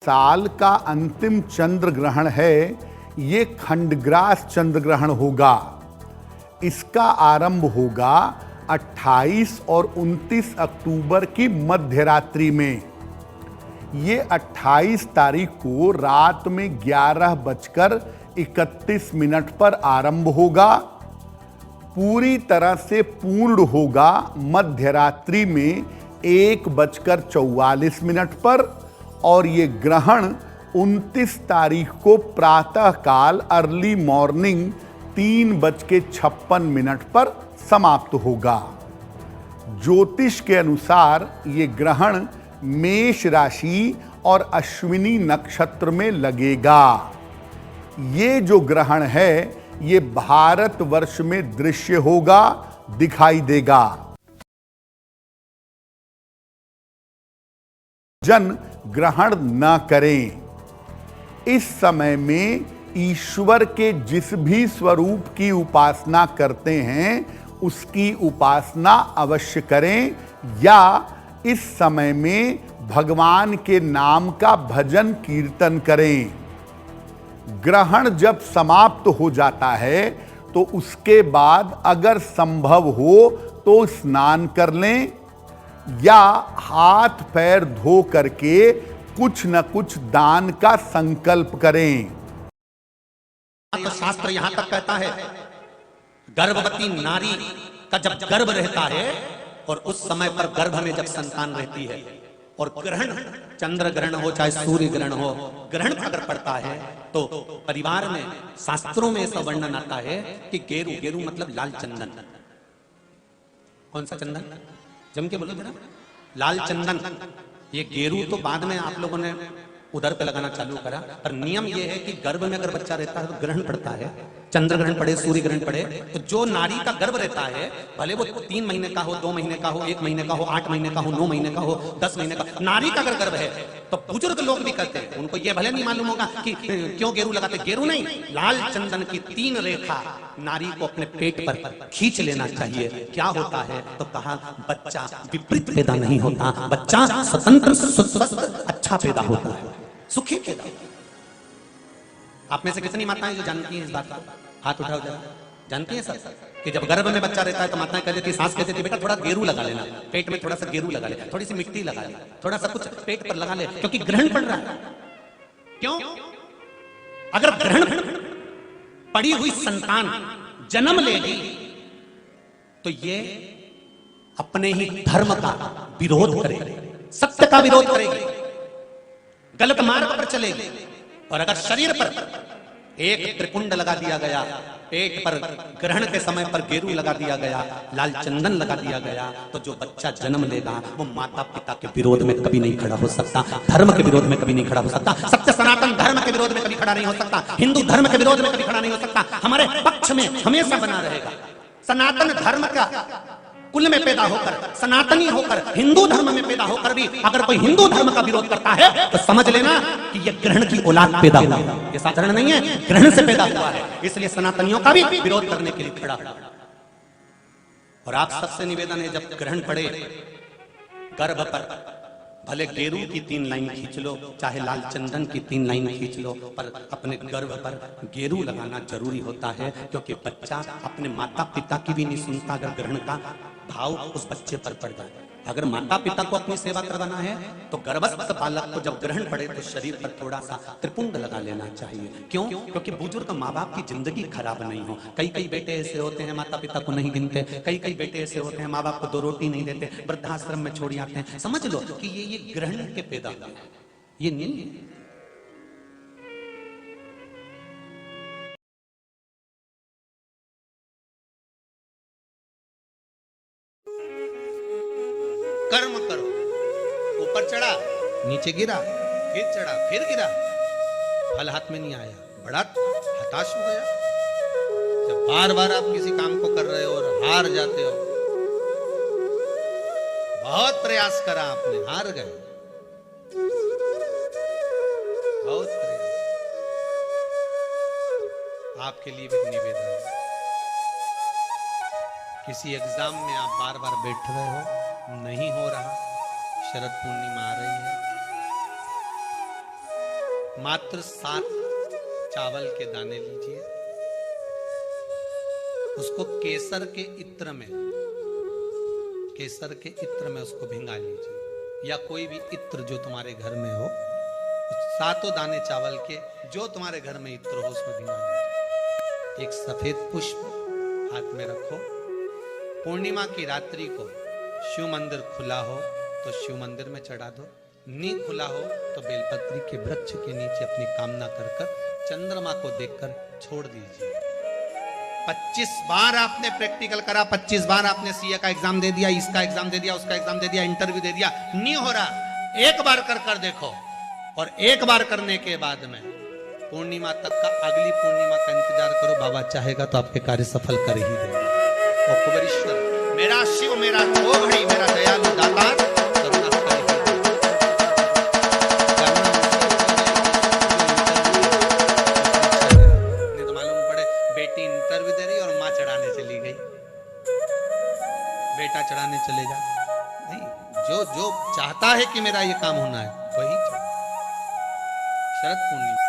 साल का अंतिम चंद्र ग्रहण है। ये खंडग्रास चंद्र ग्रहण होगा। इसका आरंभ होगा 28 और 29 अक्टूबर की मध्य रात्रि में। ये 28 तारीख को रात में 11:31 पर आरंभ होगा। पूरी तरह से पूर्ण होगा मध्य रात्रि में 1:44 पर। और ये ग्रहण 29 तारीख को प्रातः काल अर्ली मॉर्निंग 3:56 पर समाप्त होगा। ज्योतिष के अनुसार ये ग्रहण मेष राशि और अश्विनी नक्षत्र में लगेगा। ये जो ग्रहण है ये भारतवर्ष में दृश्य होगा, दिखाई देगा। जन ग्रहण न करें। इस समय में ईश्वर के जिस भी स्वरूप की उपासना करते हैं उसकी उपासना अवश्य करें, या इस समय में भगवान के नाम का भजन कीर्तन करें। ग्रहण जब समाप्त हो जाता है तो उसके बाद अगर संभव हो तो स्नान कर लें या हाथ पैर धो करके कुछ न कुछ दान का संकल्प करें। तो शास्त्र यहां तक कहता है, गर्भवती नारी का जब गर्भ रहता है और उस समय पर गर्भ में जब संतान रहती है और ग्रहण, चंद्र ग्रहण हो चाहे सूर्य ग्रहण हो, ग्रहण अगर पड़ता है तो परिवार में शास्त्रों में ऐसा वर्णन आता है कि गेरू, गेरू मतलब लाल चंदन। कौन सा चंदन? जम के बोलो जरा। लाल चंदन। ये गेरू तो बाद में आप लोगों ने उधर पे लगाना चालू करा, पर नियम ये है कि गर्भ में अगर बच्चा रहता है तो ग्रहण पड़ता है, चंद्र ग्रहण पड़े, सूर्य ग्रहण पड़े, तो जो नारी का गर्भ रहता है, भले वो 3 महीने का हो, 2 महीने का हो, 1 महीने का हो, 8 महीने का हो, 9 महीने का हो, 10 महीने का, नारी का अगर गर्भ है तो बुजुर्ग लोग भी कहते हैं, उनको ये भले नहीं मालूम होगा कि क्यों गेरू लगाते। गेरू नहीं, लाल चंदन की 3 रेखा नारी को अपने पेट पर खींच लेना चाहिए। क्या होता है तो कहा, बच्चा विपरीत पैदा नहीं होता, बच्चा स्वतंत्र स्वस्थ अच्छा पैदा होता है, सुखी पैदा। आप में से कितनी माताएं जो जानती हैं इस बात को? हाथ उठाओ जरा। जानती हैं सर कि जब गर्भ में बच्चा रहता है तो माताएं कह देती, सास कहती थी, बेटा थोड़ा गेरू लगा लेना, पेट में थोड़ा सा गेरू लगा ले, थोड़ी सी मिट्टी लगा ले, थोड़ा सा कुछ पेट पर लगा ले, क्योंकि ग्रहण पड़ रहा है। क्यों? अगर ग्रहण पड़ी हुई संतान जन्म लेगी तो ये अपने ही धर्म का विरोध करेगी, सत्य का विरोध करेगी, गलत मार्ग पर चलेगी। और अगर शरीर पर एक त्रिपुंड लगा दिया गया, पेट पर ग्रहण के समय पर गेरू लगा दिया गया, लाल चंदन लगा दिया गया, तो जो बच्चा जन्म लेगा वो माता पिता के विरोध में कभी नहीं खड़ा हो सकता, धर्म के विरोध में कभी नहीं खड़ा हो सकता, सत्य सनातन धर्म के विरोध में कभी खड़ा नहीं हो सकता, हिंदू धर्म के विरोध में कभी खड़ा नहीं हो सकता, हमारे पक्ष में हमेशा बना रहेगा। सनातन धर्म का कुल में पैदा होकर, सनातनी होकर, हिंदू धर्म में पैदा होकर भी अगर कोई हिंदू धर्म का विरोध करता है तो समझ लेना कि यह ग्रहण की औलाद पैदा हुआ है, ये साधारण नहीं है, ग्रहण से पैदा हुआ है। इसलिए सनातनियों का भी विरोध करने के लिए खड़ा। और आप सबसे निवेदन है, जब ग्रहण पड़े गर्भ पर भले गेरू की 3 लाइन खींच लो, चाहे लाल चंदन की 3 लाइन खींच लो, पर अपने गर्भ पर गेरू लगाना जरूरी होता है, क्योंकि बच्चा अपने माता पिता की भी नहीं सुनता अगर ग्रहण का भाव उस बच्चे पर पड़ जाए। अगर माता पिता को अपनी सेवा करवाना है तो गर्भस्थ बालक को जब ग्रहण पड़े तो शरीर पर थोड़ा सा त्रिपुंड लगा लेना चाहिए। क्यों? क्योंकि बुजुर्ग माँ बाप की जिंदगी खराब नहीं हो। कई बेटे ऐसे होते हैं माता पिता को नहीं गिनते, कई बेटे ऐसे होते हैं माँ बाप को 2 रोटी नहीं देते, वृद्धाश्रम में छोड़ आते हैं। समझ लो कि ये ग्रहण के पैदा हुए, ये नहीं। कर्म करो, ऊपर चढ़ा, नीचे गिरा, फिर चढ़ा, फिर गिरा, फल हाथ में नहीं आया, बड़ा हताश हो गया। जब बार बार आप किसी काम को कर रहे हो और हार जाते हो, बहुत प्रयास करा आपने, हार गए, बहुत प्रयास। आपके लिए भी निवेदन है, किसी एग्जाम में आप बार बार बैठ रहे हो, नहीं हो रहा, शरद पूर्णिमा आ रही है, मात्र 7 चावल के दाने लीजिए, उसको केसर के इत्र में उसको भिंगा लीजिए, या कोई भी इत्र जो तुम्हारे घर में हो, 7 दाने चावल के जो तुम्हारे घर में इत्र हो उसमें भिंगा लीजिए। एक सफेद पुष्प हाथ में रखो। पूर्णिमा की रात्रि को शिव मंदिर खुला हो तो शिव मंदिर में चढ़ा दो, नहीं खुला हो तो बेलपत्री के वृक्ष के नीचे अपनी कामना कर चंद्रमा को देखकर छोड़ दीजिए। 25 बार आपने प्रैक्टिकल करा, 25 बार आपने सीए का एग्जाम दे दिया, इसका एग्जाम दे दिया, उसका एग्जाम दे दिया, इंटरव्यू दे दिया, नहीं हो रहा। एक बार कर देखो, और एक बार करने के बाद में पूर्णिमा तक का, अगली पूर्णिमा का इंतजार करो। बाबा चाहेगा तो आपके कार्य सफल कर ही देगा। और कुबेरेश्वर मेरा शिव, मेरा ओ भाई, मेरा दयालु दाता करुणा कर ही देगा। नहीं तो मालूम पड़े बेटी इंटरव्यू दे रही और माँ चढ़ाने चली गई, बेटा चढ़ाने चले जा। नहीं, जो चाहता है कि मेरा ये काम होना है वही शरद पूर्णिमा